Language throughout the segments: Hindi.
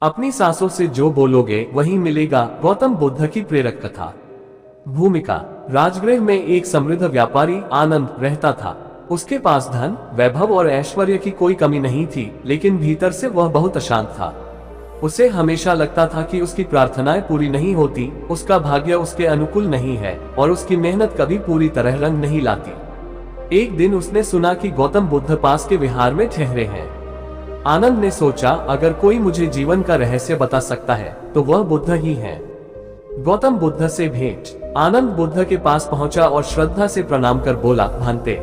अपनी सांसों से जो बोलोगे वही मिलेगा। गौतम बुद्ध की प्रेरक कथा। भूमिका। राजगृह में एक समृद्ध व्यापारी आनंद रहता था। उसके पास धन, वैभव और ऐश्वर्य की कोई कमी नहीं थी, लेकिन भीतर से वह बहुत अशांत था। उसे हमेशा लगता था कि उसकी प्रार्थनाएं पूरी नहीं होती, उसका भाग्य उसके अनुकूल नहीं है और उसकी मेहनत कभी पूरी तरह रंग नहीं लाती। एक दिन उसने सुना कि गौतम बुद्ध पास के विहार में ठहरे हैं। आनंद ने सोचा, अगर कोई मुझे जीवन का रहस्य बता सकता है तो वह बुद्ध ही है। गौतम बुद्ध से भेंट। आनंद बुद्ध के पास पहुंचा और श्रद्धा से प्रणाम कर बोला, भांते,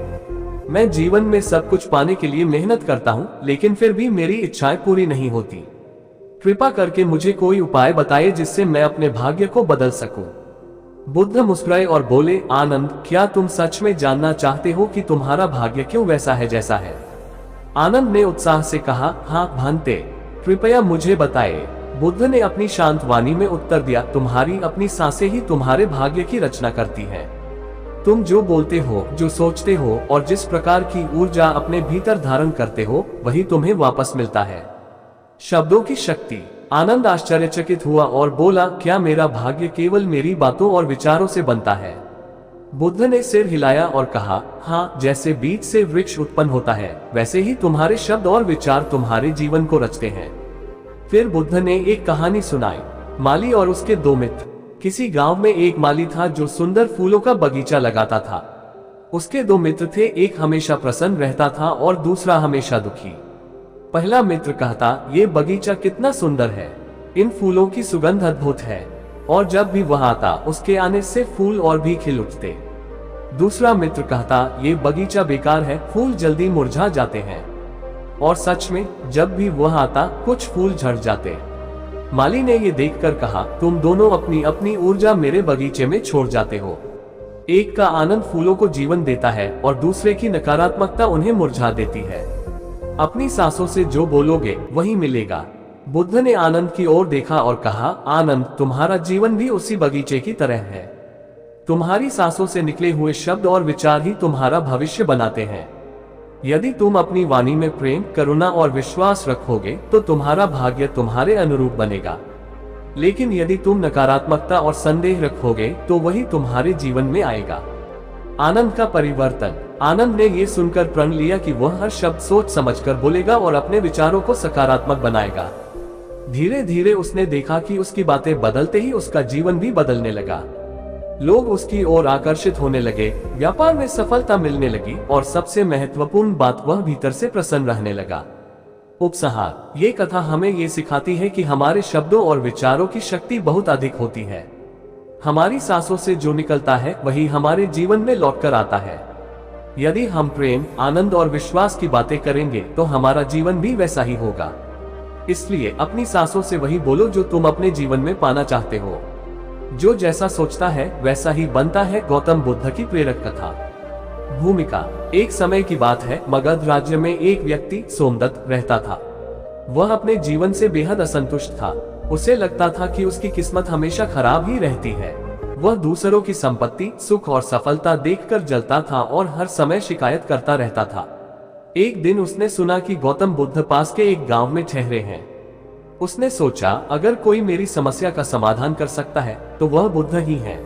मैं जीवन में सब कुछ पाने के लिए मेहनत करता हूं, लेकिन फिर भी मेरी इच्छाएं पूरी नहीं होती। कृपा करके मुझे कोई उपाय बताइए जिससे मैं अपने भाग्य को बदल सकूं। बुद्ध मुस्कुराए और बोले, आनंद, क्या तुम सच में जानना चाहते हो कि तुम्हारा भाग्य क्यों वैसा है जैसा है? आनंद ने उत्साह से कहा, हाँ भांते, कृपया मुझे बताइए। बुद्ध ने अपनी शांत वाणी में उत्तर दिया, तुम्हारी अपनी सांसें ही तुम्हारे भाग्य की रचना करती हैं। तुम जो बोलते हो, जो सोचते हो और जिस प्रकार की ऊर्जा अपने भीतर धारण करते हो, वही तुम्हें वापस मिलता है। शब्दों की शक्ति। आनंद आश्चर्यचकित हुआ और बोला, क्या मेरा भाग्य केवल मेरी बातों और विचारों से बनता है? बुद्ध ने सिर हिलाया और कहा, हाँ, जैसे बीज से वृक्ष उत्पन्न होता है, वैसे ही तुम्हारे शब्द और विचार तुम्हारे जीवन को रचते हैं। फिर बुद्ध ने एक कहानी सुनाई। माली और उसके दो मित्र। किसी गांव में एक माली था जो सुंदर फूलों का बगीचा लगाता था। उसके दो मित्र थे, एक हमेशा प्रसन्न रहता था और दूसरा हमेशा दुखी। पहला मित्र कहता, ये बगीचा कितना सुंदर है, इन फूलों की सुगंध अद्भुत है और जब भी वह आता उसके आने से फूल और भी खिल उठते। दूसरा मित्र कहता, ये बगीचा बेकार है, फूल जल्दी मुरझा जाते हैं। और सच में जब भी वह आता कुछ फूल झड़ जाते। माली ने ये देखकर कहा, तुम दोनों अपनी अपनी ऊर्जा मेरे बगीचे में छोड़ जाते हो। एक का आनंद फूलों को जीवन देता है और दूसरे की नकारात्मकता उन्हें मुरझा देती है। अपनी सांसों से जो बोलोगे वही मिलेगा। बुद्ध ने आनंद की ओर देखा और कहा, आनंद, तुम्हारा जीवन भी उसी बगीचे की तरह है। तुम्हारी सांसों से निकले हुए शब्द और विचार ही तुम्हारा भविष्य बनाते हैं। यदि तुम अपनी वाणी में प्रेम, करुणा और विश्वास रखोगे तो तुम्हारा भाग्य तुम्हारे अनुरूप बनेगा। लेकिन यदि तुम नकारात्मकता और संदेह रखोगे तो वही तुम्हारे जीवन में आएगा। आनंद का परिवर्तन। आनंद ने ये सुनकर प्रण लिया कि वह हर शब्द सोच समझकर बोलेगा और अपने विचारों को सकारात्मक बनाएगा। धीरे धीरे उसने देखा कि उसकी बातें बदलते ही उसका जीवन भी बदलने लगा। लोग उसकी ओर आकर्षित होने लगे, व्यापार में सफलता मिलने लगी और सबसे महत्वपूर्ण बात, वह भीतर से प्रसन्न रहने लगा। उपसंहार। ये कथा हमें ये सिखाती है कि हमारे शब्दों और विचारों की शक्ति बहुत अधिक होती है। हमारी सांसों से जो निकलता है वही हमारे जीवन में लौटकर आता है। यदि हम प्रेम, आनंद और विश्वास की बातें करेंगे तो हमारा जीवन भी वैसा ही होगा। इसलिए अपनी सांसों से वही बोलो जो तुम अपने जीवन में पाना चाहते हो। जो जैसा सोचता है वैसा ही बनता है। गौतम बुद्ध की प्रेरक कथा। भूमिका। एक समय की बात है, मगध राज्य में एक व्यक्ति सोमदत्त रहता था। वह अपने जीवन से बेहद असंतुष्ट था। उसे लगता था कि उसकी किस्मत हमेशा खराब ही रहती है। वह दूसरों की संपत्ति, सुख और सफलता देखकर जलता था और हर समय शिकायत करता रहता था। एक दिन उसने सुना कि गौतम बुद्ध पास के एक गांव में ठहरे हैं। उसने सोचा, अगर कोई मेरी समस्या का समाधान कर सकता है तो वह बुद्ध ही है।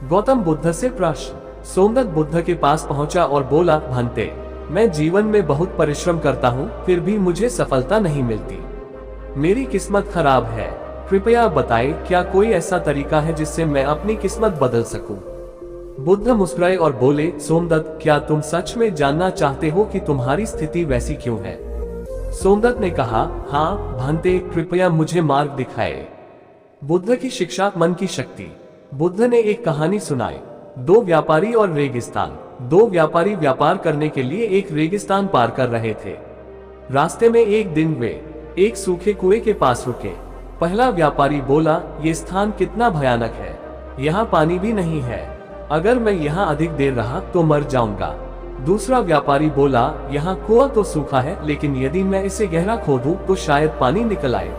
गौतम बुद्ध से प्रश्न। सोमदत्त बुद्ध के पास पहुंचा और बोला, भंते, मैं जीवन में बहुत परिश्रम करता हूं, फिर भी मुझे सफलता नहीं मिलती। मेरी किस्मत खराब है। कृपया बताएं, क्या कोई ऐसा तरीका है जिससे मैं अपनी किस्मत बदल सकूं? बुद्ध मुस्कुराए और बोले, सोमदत्त, क्या तुम सच में जानना चाहते हो कि तुम्हारी स्थिति वैसी क्यों है? सोमदत्त ने कहा, हाँ भांते, कृपया मुझे मार्ग दिखाए। बुद्ध की शिक्षा, मन की शक्ति। बुद्ध ने एक कहानी सुनाई। दो व्यापारी और रेगिस्तान। दो व्यापारी व्यापार करने के लिए एक रेगिस्तान पार कर रहे थे। रास्ते में एक दिन वे एक सूखे कुएं के पास रुके। पहला व्यापारी बोला, ये स्थान कितना भयानक है, यहाँ पानी भी नहीं है। अगर मैं यहाँ अधिक देर रहा तो मर जाऊंगा। दूसरा व्यापारी बोला, यहाँ कुआं तो सूखा है, लेकिन यदि मैं इसे गहरा खोदूं तो शायद पानी निकल आए।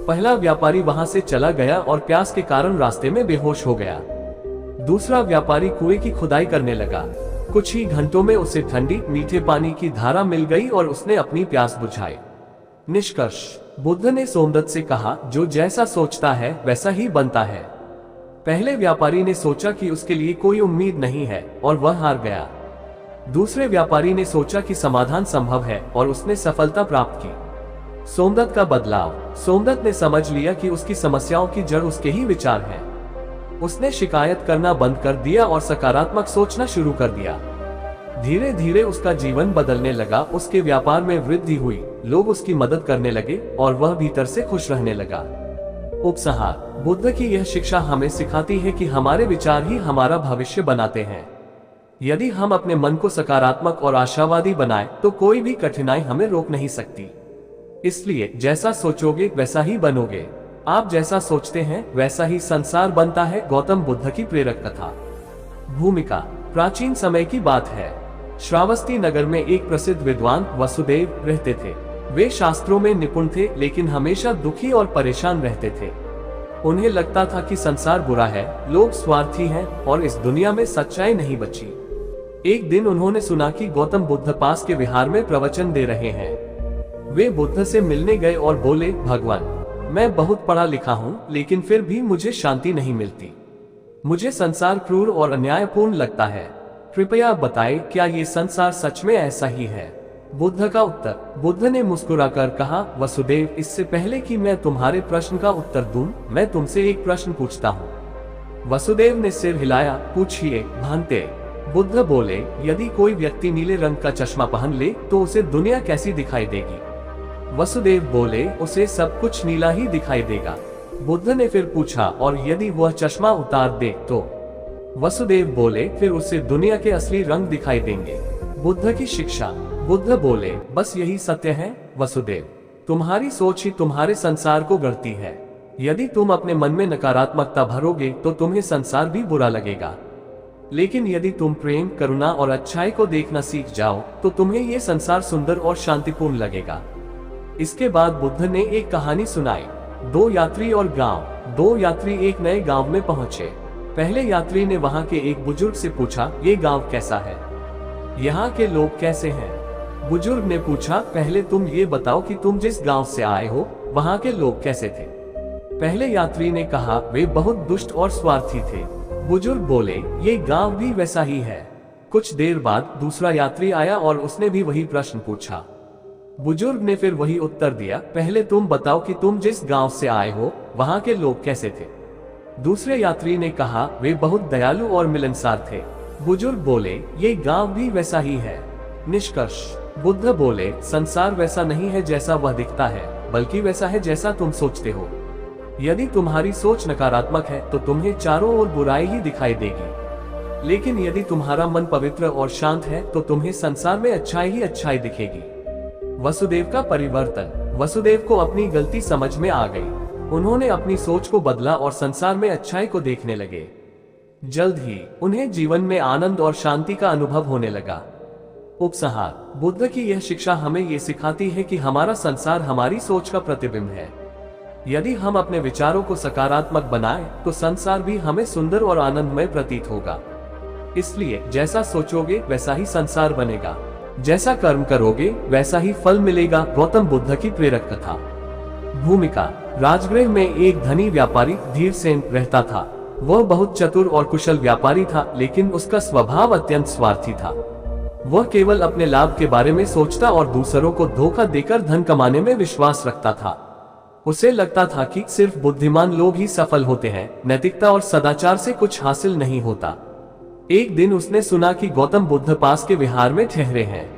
पहला व्यापारी वहां से चला गया और प्यास के कारण रास्ते में बेहोश हो गया। दूसरा व्यापारी कुएं की खुदाई करने लगा। कुछ ही घंटों में उसे ठंडी मीठे पानी की धारा मिल गई और उसने अपनी प्यास बुझाई। निष्कर्ष। बुद्ध ने सोमदत्त से कहा, जो जैसा सोचता है वैसा ही बनता है। पहले व्यापारी ने सोचा कि उसके लिए कोई उम्मीद नहीं है और वह हार गया। दूसरे व्यापारी ने सोचा कि समाधान संभव है और उसने सफलता प्राप्त की। सोमदत्त का बदलाव। सोमदत्त ने समझ लिया कि उसकी समस्याओं की जड़ उसके ही विचार है। उसने शिकायत करना बंद कर दिया और सकारात्मक सोचना शुरू कर दिया। धीरे धीरे उसका जीवन बदलने लगा, उसके व्यापार में वृद्धि हुई, लोग उसकी मदद करने लगे और वह भीतर से खुश रहने लगा। उपसंहार। बुद्ध की यह शिक्षा हमें सिखाती है कि हमारे विचार ही हमारा भविष्य बनाते हैं। यदि हम अपने मन को सकारात्मक और आशावादी बनाएं, तो कोई भी कठिनाई हमें रोक नहीं सकती। इसलिए जैसा सोचोगे वैसा ही बनोगे। आप जैसा सोचते हैं वैसा ही संसार बनता है। गौतम बुद्ध की प्रेरक कथा। भूमिका। प्राचीन समय की बात है। श्रावस्ती नगर में एक प्रसिद्ध विद्वान वसुदेव रहते थे। वे शास्त्रों में निपुण थे, लेकिन हमेशा दुखी और परेशान रहते थे। उन्हें लगता था कि संसार बुरा है, लोग स्वार्थी हैं और इस दुनिया में सच्चाई नहीं बची। एक दिन उन्होंने सुना कि गौतम बुद्ध पास के विहार में प्रवचन दे रहे हैं। वे बुद्ध से मिलने गए और बोले, भगवान, मैं बहुत पढ़ा लिखा हूँ, लेकिन फिर भी मुझे शांति नहीं मिलती। मुझे संसार क्रूर और अन्यायपूर्ण लगता है। कृपया बताएं, क्या ये संसार सच में ऐसा ही है? बुद्ध का उत्तर। बुद्ध ने मुस्कुराकर कहा, वसुदेव, इससे पहले कि मैं तुम्हारे प्रश्न का उत्तर दूं, मैं तुमसे एक प्रश्न पूछता हूँ। वसुदेव ने सिर हिलाया। पूछिए भांते। बुद्ध बोले, यदि कोई व्यक्ति नीले रंग का चश्मा पहन ले तो उसे दुनिया कैसी दिखाई देगी? वसुदेव बोले, उसे सब कुछ नीला ही दिखाई देगा। बुद्ध ने फिर पूछा, और यदि वह चश्मा उतार दे तो? वसुदेव बोले, फिर उसे दुनिया के असली रंग दिखाई देंगे। बुद्ध की शिक्षा। बुद्ध बोले, बस यही सत्य है वसुदेव। तुम्हारी सोच ही तुम्हारे संसार को गढ़ती है। यदि तुम अपने मन में नकारात्मकता भरोगे तो तुम्हें संसार भी बुरा लगेगा, लेकिन यदि तुम प्रेम, करुणा और अच्छाई को देखना सीख जाओ तो तुम्हें ये संसार सुंदर और शांतिपूर्ण लगेगा। इसके बाद बुद्ध ने एक कहानी सुनाई। दो यात्री और गांव। दो यात्री एक नए गांव में पहुंचे। पहले यात्री ने वहां के एक बुजुर्ग से पूछा, ये गांव कैसा है? यहाँ के लोग कैसे हैं? बुजुर्ग ने पूछा, पहले तुम ये बताओ कि तुम जिस गांव से आए हो वहां के लोग कैसे थे? पहले यात्री ने कहा, वे बहुत दुष्ट और स्वार्थी थे। बुजुर्ग बोले, ये गांव भी वैसा ही है। कुछ देर बाद दूसरा यात्री आया और उसने भी वही प्रश्न पूछा। बुजुर्ग ने फिर वही उत्तर दिया, पहले तुम बताओ कि तुम जिस गांव से आए हो वहां के लोग कैसे थे? दूसरे यात्री ने कहा, वे बहुत दयालु और मिलनसार थे। बुजुर्ग बोले, ये गांव भी वैसा ही है। निष्कर्ष। बुद्ध बोले, संसार वैसा नहीं है जैसा वह दिखता है, बल्कि वैसा है जैसा तुम सोचते हो। यदि तुम्हारी सोच नकारात्मक है तो तुम्हें चारों ओर बुराई ही दिखाई देगी, लेकिन यदि तुम्हारा मन पवित्र और शांत है तो तुम्हें संसार में अच्छाई ही अच्छाई दिखेगी। वसुदेव का परिवर्तन। वसुदेव को अपनी गलती समझ में आ गई। उन्होंने अपनी सोच को बदला और संसार में अच्छाई को देखने लगे। जल्द ही उन्हें जीवन में आनंद और शांति का अनुभव होने लगा। उपसंहार। बुद्ध की यह शिक्षा हमें ये सिखाती है कि हमारा संसार हमारी सोच का प्रतिबिंब है। यदि हम अपने विचारों को सकारात्मक बनाएं, तो संसार भी हमें सुंदर और आनंदमय प्रतीत होगा। इसलिए जैसा सोचोगे वैसा ही संसार बनेगा, जैसा कर्म करोगे वैसा ही फल मिलेगा। गौतम बुद्ध की प्रेरक कथा। भूमिका। राजगृह में एक धनी व्यापारी धीरसेन रहता था। वह बहुत चतुर और कुशल व्यापारी था, लेकिन उसका स्वभाव अत्यंत स्वार्थी था। वह केवल अपने लाभ के बारे में सोचता और दूसरों को धोखा देकर धन कमाने में विश्वास रखता था। उसे लगता था कि सिर्फ बुद्धिमान लोग ही सफल होते हैं, नैतिकता और सदाचार से कुछ हासिल नहीं होता। एक दिन उसने सुना कि गौतम बुद्ध पास के विहार में ठहरे हैं।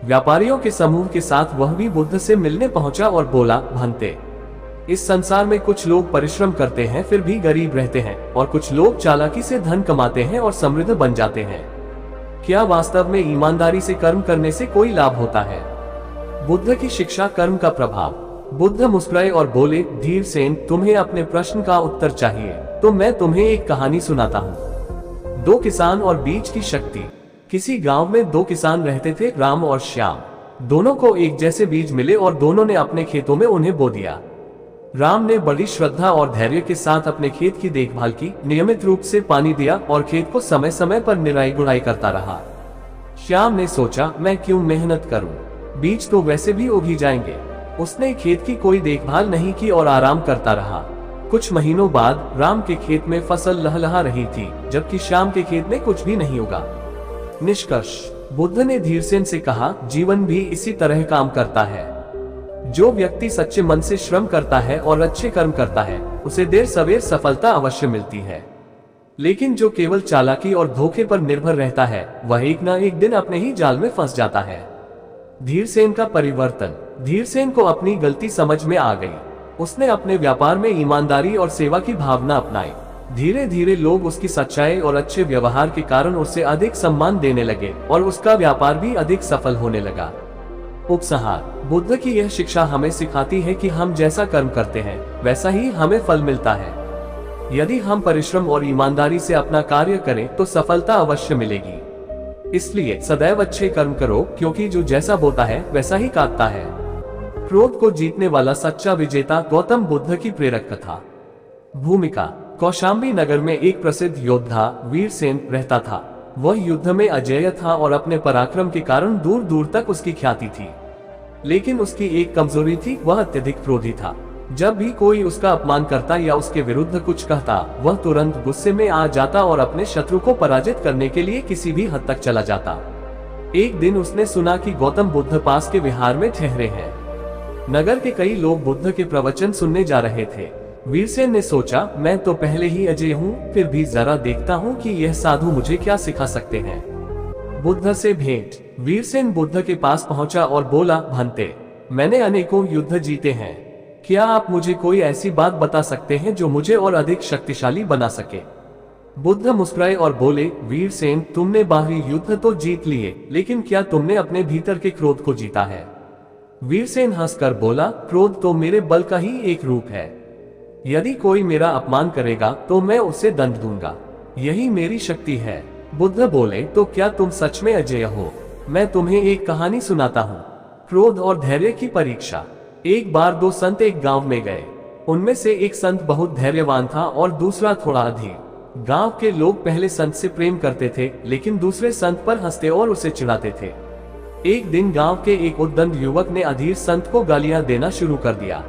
व्यापारियों के समूह के साथ वह भी बुद्ध से मिलने पहुंचा और बोला, भंते, इस संसार में कुछ लोग परिश्रम करते हैं फिर भी गरीब रहते हैं, और कुछ लोग चालाकी से धन कमाते हैं और समृद्ध बन जाते हैं। क्या वास्तव में ईमानदारी से कर्म करने से कोई लाभ होता है? बुद्ध की शिक्षा, कर्म का प्रभाव। बुद्ध मुस्कुराए और बोले, धीरसेन, तुम्हें अपने प्रश्न का उत्तर चाहिए तो मैं तुम्हें एक कहानी सुनाता हूँ। दो किसान और बीज की शक्ति। किसी गांव में दो किसान रहते थे, राम और श्याम। दोनों को एक जैसे बीज मिले और दोनों ने अपने खेतों में उन्हें बो दिया। राम ने बड़ी श्रद्धा और धैर्य के साथ अपने खेत की देखभाल की, नियमित रूप से पानी दिया और खेत को समय समय पर निराई गुड़ाई करता रहा। श्याम ने सोचा, मैं क्यों मेहनत करूं, बीज तो वैसे भी उग ही जाएंगे। उसने खेत की कोई देखभाल नहीं की और आराम करता रहा। कुछ महीनों बाद राम के खेत में फसल लहलहा रही थी, जबकि श्याम के खेत में कुछ भी नहीं उगा। निष्कर्ष, बुद्ध ने धीरसेन से कहा, जीवन भी इसी तरह काम करता है। जो व्यक्ति सच्चे मन से श्रम करता है और अच्छे कर्म करता है, उसे देर सवेर सफलता अवश्य मिलती है। लेकिन जो केवल चालाकी और धोखे पर निर्भर रहता है, वह एक न एक दिन अपने ही जाल में फंस जाता है। धीरसेन का परिवर्तन। धीरसेन को अपनी गलती समझ में आ गई। उसने अपने व्यापार में ईमानदारी और सेवा की भावना अपनाई। धीरे धीरे लोग उसकी सच्चाई और अच्छे व्यवहार के कारण उसे अधिक सम्मान देने लगे और उसका व्यापार भी अधिक सफल होने लगा। उपसंहार। बुद्ध की यह शिक्षा हमें सिखाती है कि हम जैसा कर्म करते हैं, वैसा ही हमें फल मिलता है। यदि हम परिश्रम और ईमानदारी से अपना कार्य करें तो सफलता अवश्य मिलेगी। इसलिए सदैव अच्छे कर्म करो, क्योंकि जो जैसा बोता है वैसा ही काटता है। क्रोध को जीतने वाला सच्चा विजेता। गौतम बुद्ध की प्रेरक कथा। भूमिका। कौशाम्बी नगर में एक प्रसिद्ध योद्धा वीरसेन रहता था। वह युद्ध में अजेय था और अपने पराक्रम के कारण दूर दूर तक उसकी ख्याति थी। लेकिन उसकी एक कमजोरी थी, वह अत्यधिक क्रोधी था। जब भी कोई उसका अपमान करता या उसके विरुद्ध कुछ कहता, वह तुरंत गुस्से में आ जाता और अपने शत्रु को पराजित करने के लिए किसी भी हद तक चला जाता। एक दिन उसने सुना कि गौतम बुद्ध पास के विहार में ठहरे हैं। नगर के कई लोग बुद्ध के प्रवचन सुनने जा रहे थे। वीरसेन ने सोचा, मैं तो पहले ही अजेय हूँ, फिर भी जरा देखता हूँ कि यह साधु मुझे क्या सिखा सकते हैं। बुद्ध से भेंट। वीरसेन बुद्ध के पास पहुंचा और बोला, भंते, मैंने अनेकों युद्ध जीते हैं। क्या आप मुझे कोई ऐसी बात बता सकते हैं जो मुझे और अधिक शक्तिशाली बना सके? बुद्ध मुस्कुराए और बोले, वीरसेन, तुमने बाहरी युद्ध तो जीत लिए, लेकिन क्या तुमने अपने भीतर के क्रोध को जीता है? वीरसेन हंसकर बोला, क्रोध तो मेरे बल का ही एक रूप है। यदि कोई मेरा अपमान करेगा तो मैं उसे दंड दूंगा, यही मेरी शक्ति है। बुद्ध बोले, तो क्या तुम सच में अजेय हो? मैं तुम्हें एक कहानी सुनाता हूँ। क्रोध और धैर्य की परीक्षा। एक बार दो संत एक गांव में गए। उनमें से एक संत बहुत धैर्यवान था और दूसरा थोड़ा अधीर। गांव के लोग पहले संत से प्रेम करते थे, लेकिन दूसरे संत पर हंसते और उसे चिढ़ाते थे। एक दिन गांव के एक उद्दंड युवक ने अधीर संत को गालियां देना शुरू कर दिया।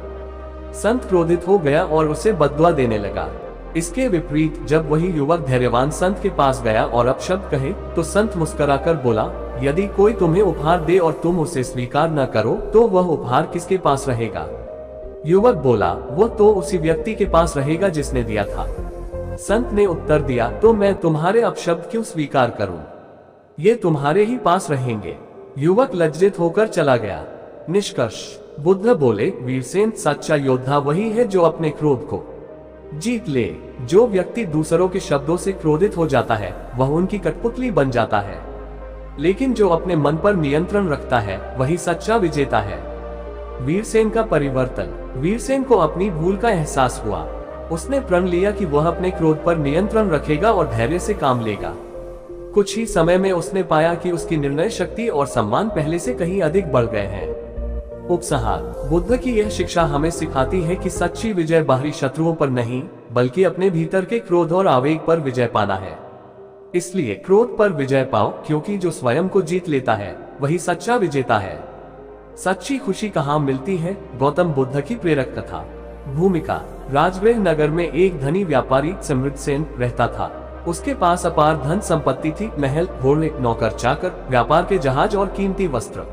संत क्रोधित हो गया और उसे बददुआ देने लगा। इसके विपरीत जब वही युवक धैर्यवान संत के पास गया और अपशब्द कहे, तो संत मुस्कुराकर बोला, यदि कोई तुम्हें उपहार दे और तुम उसे स्वीकार न करो तो वह उपहार किसके पास रहेगा? युवक बोला, वो तो उसी व्यक्ति के पास रहेगा जिसने दिया था। संत ने उत्तर दिया, तो मैं तुम्हारे अपशब्द क्यों स्वीकार करूं? ये तुम्हारे ही पास रहेंगे। युवक लज्जित होकर चला गया। निष्कर्ष। बुद्ध बोले, वीरसेन, सच्चा योद्धा वही है जो अपने क्रोध को जीत ले। जो व्यक्ति दूसरों के शब्दों से क्रोधित हो जाता है, वह उनकी कठपुतली बन जाता है। लेकिन जो अपने मन पर नियंत्रण रखता है, वही सच्चा विजेता है। वीरसेन का परिवर्तन। वीरसेन को अपनी भूल का एहसास हुआ। उसने प्रण लिया कि वह अपने क्रोध पर नियंत्रण रखेगा और धैर्य से काम लेगा। कुछ ही समय में उसने पाया कि उसकी निर्णय शक्ति और सम्मान पहले से कहीं अधिक बढ़ गए हैं। उपसंहार। बुद्ध की यह शिक्षा हमें सिखाती है कि सच्ची विजय बाहरी शत्रुओं पर नहीं, बल्कि अपने भीतर के क्रोध और आवेग पर विजय पाना है। इसलिए क्रोध पर विजय पाओ, क्योंकि जो स्वयं को जीत लेता है वही सच्चा विजेता है। सच्ची खुशी कहाँ मिलती है? गौतम बुद्ध की प्रेरक कथा। भूमिका। राजगृह नगर में एक धनी व्यापारी समृद्धसेन रहता था। उसके पास अपार धन संपत्ति थी, महल, घोड़े, नौकर चाकर, व्यापार के जहाज और कीमती वस्त्र।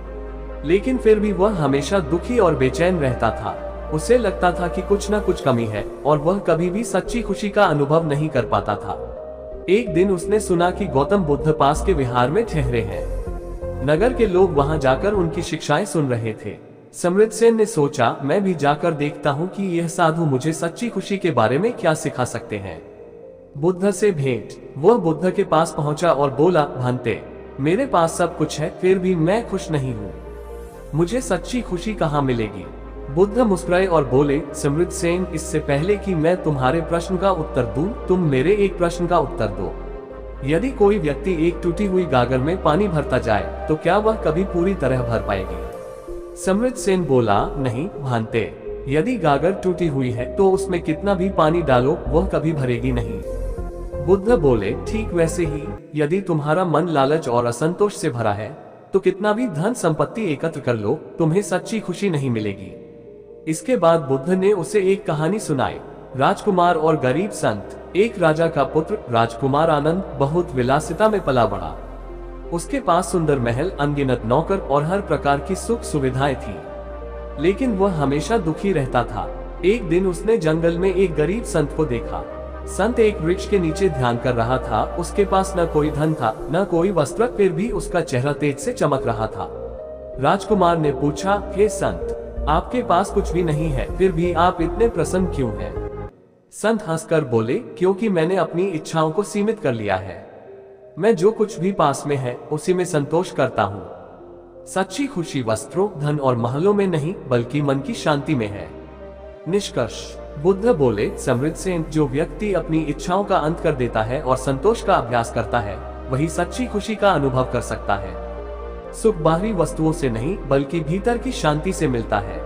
लेकिन फिर भी वह हमेशा दुखी और बेचैन रहता था। उसे लगता था कि कुछ न कुछ कमी है और वह कभी भी सच्ची खुशी का अनुभव नहीं कर पाता था। एक दिन उसने सुना कि गौतम बुद्ध पास के विहार में ठहरे हैं। नगर के लोग वहां जाकर उनकी शिक्षाएं सुन रहे थे। समृद्धसेन ने सोचा, मैं भी जाकर देखता हूं कि यह साधु मुझे सच्ची खुशी के बारे में क्या सिखा सकते हैं। बुद्ध से भेंट। वह बुद्ध के पास पहुंचा और बोला, भंते, मेरे पास सब कुछ है, फिर भी मैं खुश नहीं हूँ। मुझे सच्ची खुशी कहाँ मिलेगी? बुद्ध मुस्कुराए और बोले, समृद्धसेन, इससे पहले कि मैं तुम्हारे प्रश्न का उत्तर दूं, तुम मेरे एक प्रश्न का उत्तर दो। यदि कोई व्यक्ति एक टूटी हुई गागर में पानी भरता जाए तो क्या वह कभी पूरी तरह भर पाएगी? समृद्धसेन बोला, नहीं भांते, यदि गागर टूटी हुई है तो उसमें कितना भी पानी डालो वह कभी भरेगी नहीं। बुद्ध बोले, ठीक वैसे ही यदि तुम्हारा मन लालच और असंतोष से भरा है तो कितना भी धन संपत्ति एकत्र कर लो, तुम्हें सच्ची खुशी नहीं मिलेगी। इसके बाद बुद्ध ने उसे एक कहानी सुनाई, राजकुमार और गरीब संत। एक राजा का पुत्र राजकुमार आनंद बहुत विलासिता में पला बढ़ा। उसके पास सुंदर महल, अनगिनत नौकर और हर प्रकार की सुख सुविधाएं थी, लेकिन वह हमेशा दुखी रहता था। एक दिन उसने जंगल में एक गरीब संत को देखा। संत एक वृक्ष के नीचे ध्यान कर रहा था। उसके पास न कोई धन था, न कोई वस्त्र, फिर भी उसका चेहरा तेज से चमक रहा था। राजकुमार ने पूछा, हे संत, आपके पास कुछ भी नहीं है, फिर भी आप इतने प्रसन्न क्यों हैं? संत हंसकर बोले, क्योंकि मैंने अपनी इच्छाओं को सीमित कर लिया है। मैं जो कुछ भी पास में है उसी में संतोष करता हूँ। सच्ची खुशी वस्त्रों, धन और महलों में नहीं, बल्कि मन की शांति में है। निष्कर्ष, बुद्ध बोले, समृद्ध सेन, जो व्यक्ति अपनी इच्छाओं का अंत कर देता है और संतोष का अभ्यास करता है, वही सच्ची खुशी का अनुभव कर सकता है। सुख बाहरी वस्तुओं से नहीं, बल्कि भीतर की शांति से मिलता है।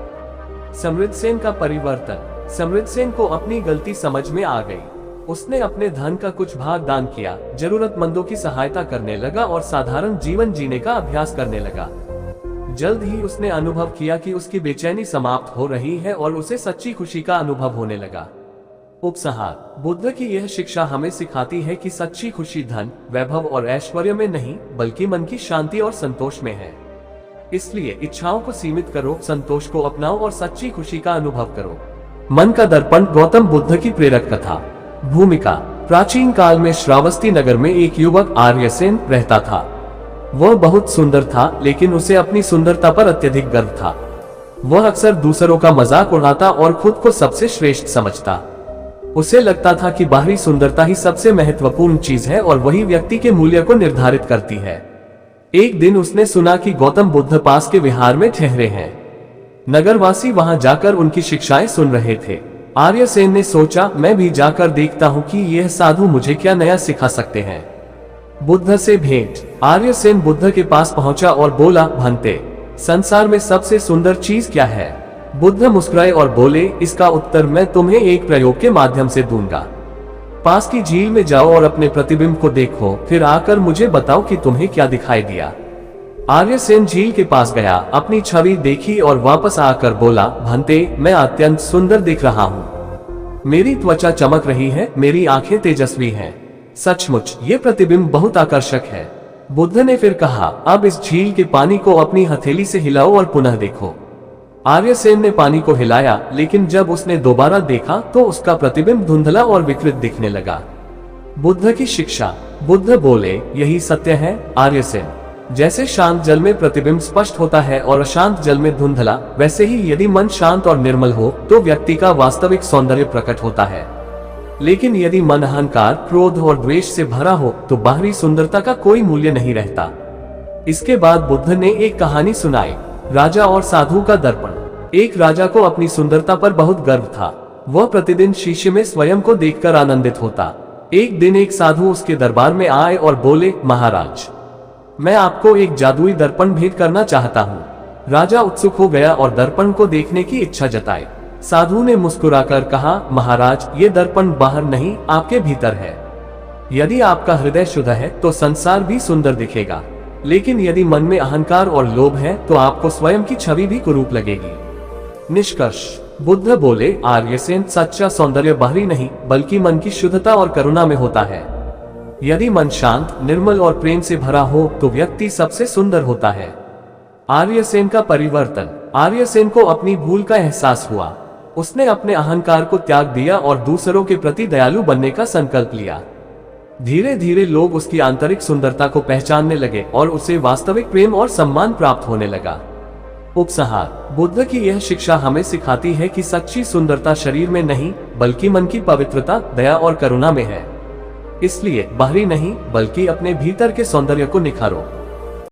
समृद्ध सेन का परिवर्तन। समृद्ध सेन को अपनी गलती समझ में आ गई। उसने अपने धन का कुछ भाग दान किया, जरूरतमंदों की सहायता करने लगा और साधारण जीवन जीने का अभ्यास करने लगा। जल्द ही उसने अनुभव किया कि उसकी बेचैनी समाप्त हो रही है और उसे सच्ची खुशी का अनुभव होने लगा। उपसंहार, बुद्ध की यह शिक्षा हमें सिखाती है कि सच्ची खुशी धन, वैभव और ऐश्वर्य में नहीं, बल्कि मन की शांति और संतोष में है। इसलिए इच्छाओं को सीमित करो, संतोष को अपनाओ और सच्ची खुशी का अनुभव करो। मन का दर्पण, गौतम बुद्ध की प्रेरक कथा। भूमिका, प्राचीन काल में श्रावस्ती नगर में एक युवक आर्यसेन रहता था। वह बहुत सुंदर था, लेकिन उसे अपनी सुंदरता पर अत्यधिक गर्व था। वह अक्सर दूसरों का मजाक उड़ाता और खुद को सबसे श्रेष्ठ समझता। उसे लगता था कि बाहरी सुंदरता ही सबसे महत्वपूर्ण चीज है और वही व्यक्ति के मूल्य को निर्धारित करती है। एक दिन उसने सुना कि गौतम बुद्ध पास के विहार में ठहरे हैं। नगरवासी वहां जाकर उनकी शिक्षाएं सुन रहे थे। आर्यसेन ने सोचा, मैं भी जाकर देखता हूं कि यह साधु मुझे क्या नया सिखा सकते हैं। बुद्ध से भेंट। आर्यसेन बुद्ध के पास पहुंचा और बोला, भंते, संसार में सबसे सुंदर चीज क्या है? बुद्ध मुस्कुराए और बोले, इसका उत्तर मैं तुम्हें एक प्रयोग के माध्यम से दूंगा। पास की झील में जाओ और अपने प्रतिबिंब को देखो, फिर आकर मुझे बताओ कि तुम्हें क्या दिखाई दिया। आर्यसेन झील के पास गया, अपनी छवि देखी और वापस आकर बोला, भंते, मैं अत्यंत सुंदर दिख रहा हूँ। मेरी त्वचा चमक रही है, मेरी आंखें तेजस्वी हैं। सचमुच ये प्रतिबिंब बहुत आकर्षक है। बुद्ध ने फिर कहा, अब इस झील के पानी को अपनी हथेली से हिलाओ और पुनः देखो। आर्यसेन ने पानी को हिलाया, लेकिन जब उसने दोबारा देखा तो उसका प्रतिबिंब धुंधला और विकृत दिखने लगा। बुद्ध की शिक्षा। बुद्ध बोले, यही सत्य है आर्यसेन। जैसे शांत जल में प्रतिबिंब स्पष्ट होता है और अशांत जल में धुंधला, वैसे ही यदि मन शांत और निर्मल हो तो व्यक्ति का वास्तविक सौंदर्य प्रकट होता है। लेकिन यदि मन अहंकार, क्रोध और द्वेष से भरा हो तो बाहरी सुंदरता का कोई मूल्य नहीं रहता। इसके बाद बुद्ध ने एक कहानी सुनाई, राजा और साधु का दर्पण। एक राजा को अपनी सुंदरता पर बहुत गर्व था। वह प्रतिदिन शीशे में स्वयं को देखकर आनंदित होता। एक दिन एक साधु उसके दरबार में आए और बोले, महाराज, मैं आपको एक जादुई दर्पण भेंट करना चाहता हूँ। राजा उत्सुक हो गया और दर्पण को देखने की इच्छा जताई। साधु ने मुस्कुराकर कहा, महाराज, ये दर्पण बाहर नहीं, आपके भीतर है। यदि आपका हृदय शुद्ध है तो संसार भी सुंदर दिखेगा, लेकिन यदि मन में अहंकार और लोभ है तो आपको स्वयं की छवि भी कुरूप लगेगी। निष्कर्ष, बुद्ध बोले, आर्यसेन, सच्चा सौंदर्य बाहरी नहीं, बल्कि मन की शुद्धता और करुणा में होता है। यदि मन शांत, निर्मल और प्रेम से भरा हो तो व्यक्ति सबसे सुंदर होता है। आर्यसेन का परिवर्तन। आर्यसेन को अपनी भूल का एहसास हुआ। उसने अपने अहंकार को त्याग दिया और दूसरों के प्रति दयालु बनने का संकल्प लिया। धीरे धीरे लोग उसकी आंतरिक सुंदरता को पहचानने लगे और उसे वास्तविक प्रेम और सम्मान प्राप्त होने लगा। उपसंहार, बुद्ध की यह शिक्षा हमें सिखाती है कि सच्ची सुंदरता शरीर में नहीं, बल्कि मन की पवित्रता, दया और करुणा में है। इसलिए बाहरी नहीं, बल्कि अपने भीतर के सौंदर्य को निखारो।